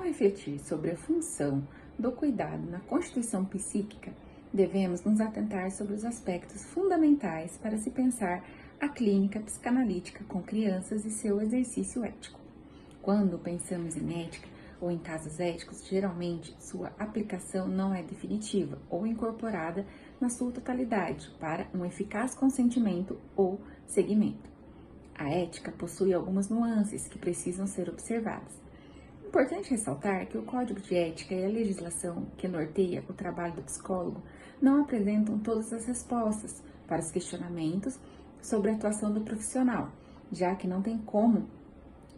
refletir sobre a função do cuidado na constituição psíquica, devemos nos atentar sobre os aspectos fundamentais para se pensar a clínica psicanalítica com crianças e seu exercício ético. Quando pensamos em ética ou em casos éticos, geralmente sua aplicação não é definitiva ou incorporada na sua totalidade para um eficaz consentimento ou seguimento. A ética possui algumas nuances que precisam ser observadas. É importante ressaltar que o Código de Ética e a legislação que norteia o trabalho do psicólogo não apresentam todas as respostas para os questionamentos sobre a atuação do profissional, já que não tem como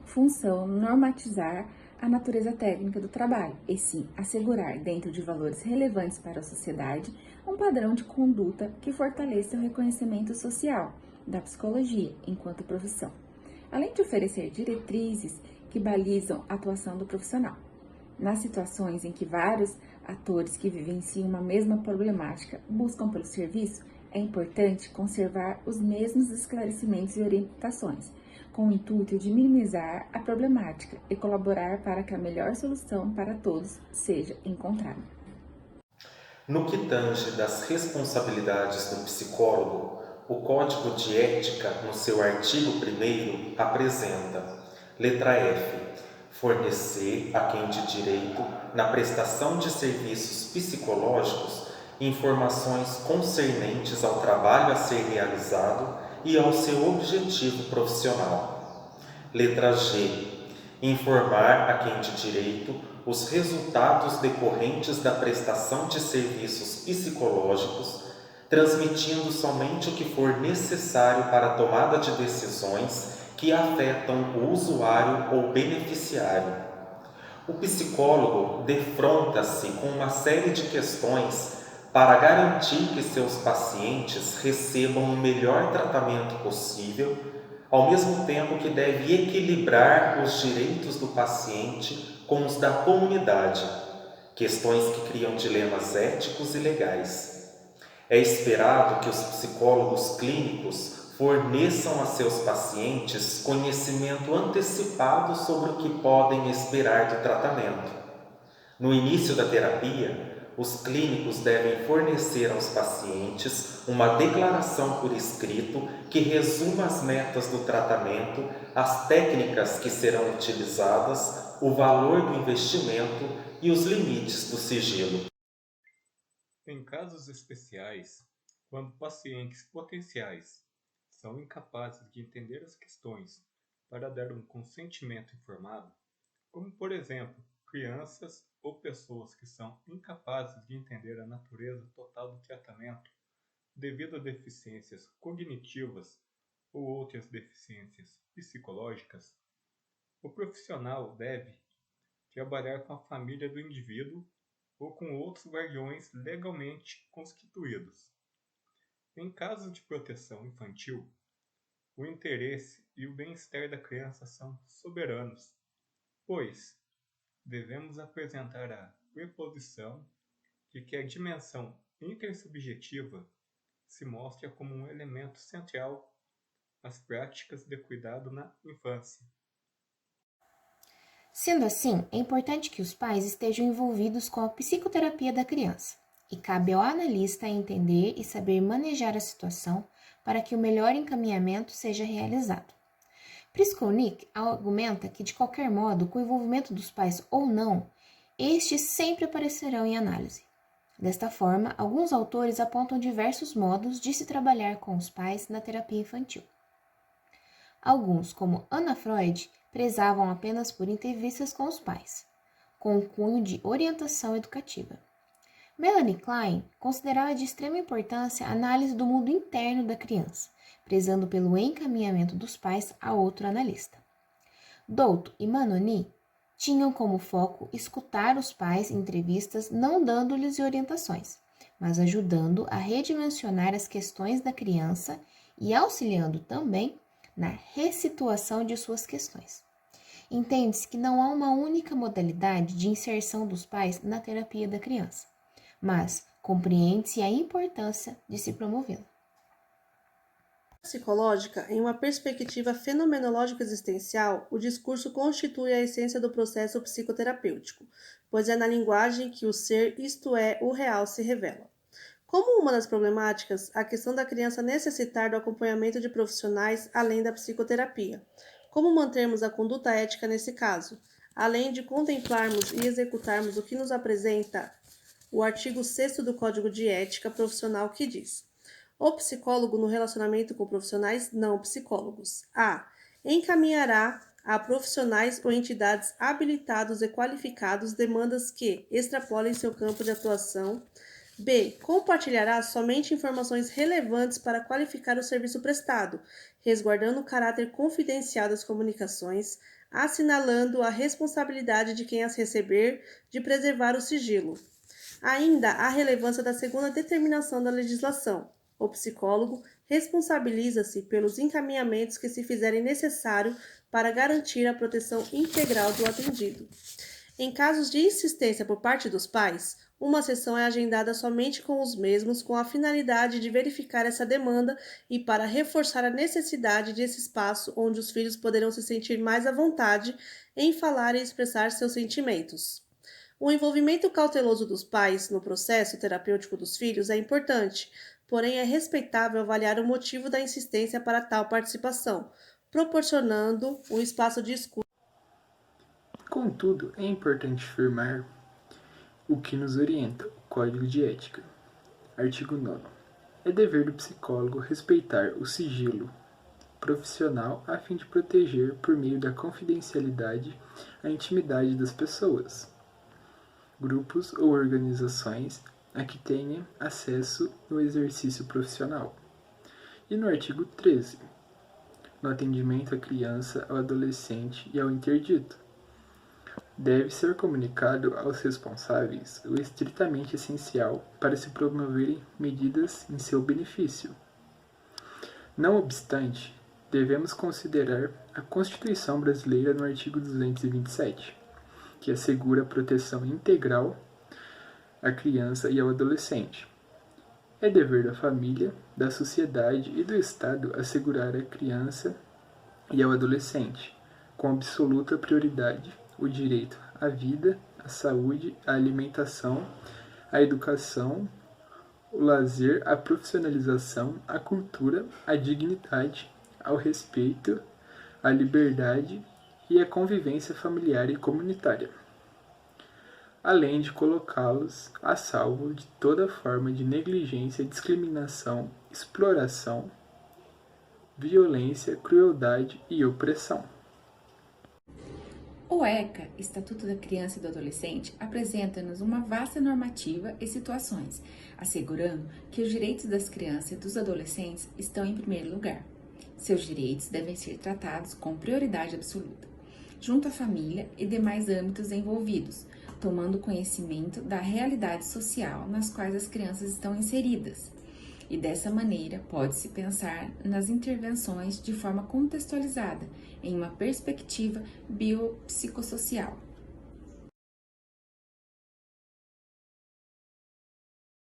função normatizar a natureza técnica do trabalho, e sim assegurar, dentro de valores relevantes para a sociedade, um padrão de conduta que fortaleça o reconhecimento social da psicologia enquanto profissão, além de oferecer diretrizes que balizam a atuação do profissional. Nas situações em que vários atores que vivenciam uma mesma problemática buscam pelo serviço, é importante conservar os mesmos esclarecimentos e orientações, com o intuito de minimizar a problemática e colaborar para que a melhor solução para todos seja encontrada. No que tange das responsabilidades do psicólogo, o Código de Ética, no seu artigo 1º, apresenta: letra F. Fornecer a quem de direito, na prestação de serviços psicológicos, informações concernentes ao trabalho a ser realizado e ao seu objetivo profissional. Letra G. Informar a quem de direito os resultados decorrentes da prestação de serviços psicológicos, transmitindo somente o que for necessário para a tomada de decisões que afetam o usuário ou beneficiário. O psicólogo defronta-se com uma série de questões para garantir que seus pacientes recebam o melhor tratamento possível, ao mesmo tempo que deve equilibrar os direitos do paciente com os da comunidade, questões que criam dilemas éticos e legais. É esperado que os psicólogos clínicos forneçam a seus pacientes conhecimento antecipado sobre o que podem esperar do tratamento. No início da terapia, os clínicos devem fornecer aos pacientes uma declaração por escrito que resuma as metas do tratamento, as técnicas que serão utilizadas, o valor do investimento e os limites do sigilo. Em casos especiais, quando pacientes potenciais são incapazes de entender as questões para dar um consentimento informado, como por exemplo, crianças ou pessoas que são incapazes de entender a natureza total do tratamento devido a deficiências cognitivas ou outras deficiências psicológicas, o profissional deve trabalhar com a família do indivíduo ou com outros guardiões legalmente constituídos. Em casos de proteção infantil, o interesse e o bem-estar da criança são soberanos, pois devemos apresentar a preposição de que a dimensão intersubjetiva se mostra como um elemento central às práticas de cuidado na infância. Sendo assim, é importante que os pais estejam envolvidos com a psicoterapia da criança, e cabe ao analista entender e saber manejar a situação para que o melhor encaminhamento seja realizado. Priskolnik argumenta que, de qualquer modo, com o envolvimento dos pais ou não, estes sempre aparecerão em análise. Desta forma, alguns autores apontam diversos modos de se trabalhar com os pais na terapia infantil. Alguns, como Anna Freud, prezavam apenas por entrevistas com os pais, com um cunho de orientação educativa. Melanie Klein considerava de extrema importância a análise do mundo interno da criança, prezando pelo encaminhamento dos pais a outro analista. Douto e Manoni tinham como foco escutar os pais em entrevistas, não dando-lhes orientações, mas ajudando a redimensionar as questões da criança e auxiliando também na ressituação de suas questões. Entende-se que não há uma única modalidade de inserção dos pais na terapia da criança, mas compreende-se a importância de se promovê-la. Psicológica, em uma perspectiva fenomenológico-existencial, o discurso constitui a essência do processo psicoterapêutico, pois é na linguagem que o ser, isto é, o real, se revela. Como uma das problemáticas, a questão da criança necessitar do acompanhamento de profissionais além da psicoterapia. Como mantermos a conduta ética nesse caso, além de contemplarmos e executarmos o que nos apresenta o artigo 6º do Código de Ética Profissional, que diz: o psicólogo no relacionamento com profissionais não psicólogos. A. Encaminhará a profissionais ou entidades habilitados e qualificados demandas que extrapolem seu campo de atuação. B. Compartilhará somente informações relevantes para qualificar o serviço prestado, resguardando o caráter confidencial das comunicações, assinalando a responsabilidade de quem as receber de preservar o sigilo. Ainda a relevância da segunda determinação da legislação. O psicólogo responsabiliza-se pelos encaminhamentos que se fizerem necessário para garantir a proteção integral do atendido. Em casos de insistência por parte dos pais, uma sessão é agendada somente com os mesmos, com a finalidade de verificar essa demanda e para reforçar a necessidade desse espaço onde os filhos poderão se sentir mais à vontade em falar e expressar seus sentimentos. O envolvimento cauteloso dos pais no processo terapêutico dos filhos é importante, porém é respeitável avaliar o motivo da insistência para tal participação, proporcionando um espaço de escuta. Contudo, é importante afirmar o que nos orienta o Código de Ética. Artigo 9. É dever do psicólogo respeitar o sigilo profissional a fim de proteger, por meio da confidencialidade, a intimidade das pessoas, grupos ou organizações a que tenha acesso no exercício profissional. E no artigo 13, no atendimento à criança, ao adolescente e ao interdito, deve ser comunicado aos responsáveis o estritamente essencial para se promoverem medidas em seu benefício. Não obstante, devemos considerar a Constituição brasileira no artigo 227, que assegura a proteção integral à criança e ao adolescente. É dever da família, da sociedade e do Estado assegurar à criança e ao adolescente, com absoluta prioridade, o direito à vida, à saúde, à alimentação, à educação, o lazer, à profissionalização, à cultura, à dignidade, ao respeito, à liberdade e à convivência familiar e comunitária, além de colocá-los a salvo de toda forma de negligência, discriminação, exploração, violência, crueldade e opressão. O ECA, Estatuto da Criança e do Adolescente, apresenta-nos uma vasta normativa e situações, assegurando que os direitos das crianças e dos adolescentes estão em primeiro lugar. Seus direitos devem ser tratados com prioridade absoluta, junto à família e demais âmbitos envolvidos, tomando conhecimento da realidade social nas quais as crianças estão inseridas. E dessa maneira pode-se pensar nas intervenções de forma contextualizada, em uma perspectiva biopsicossocial.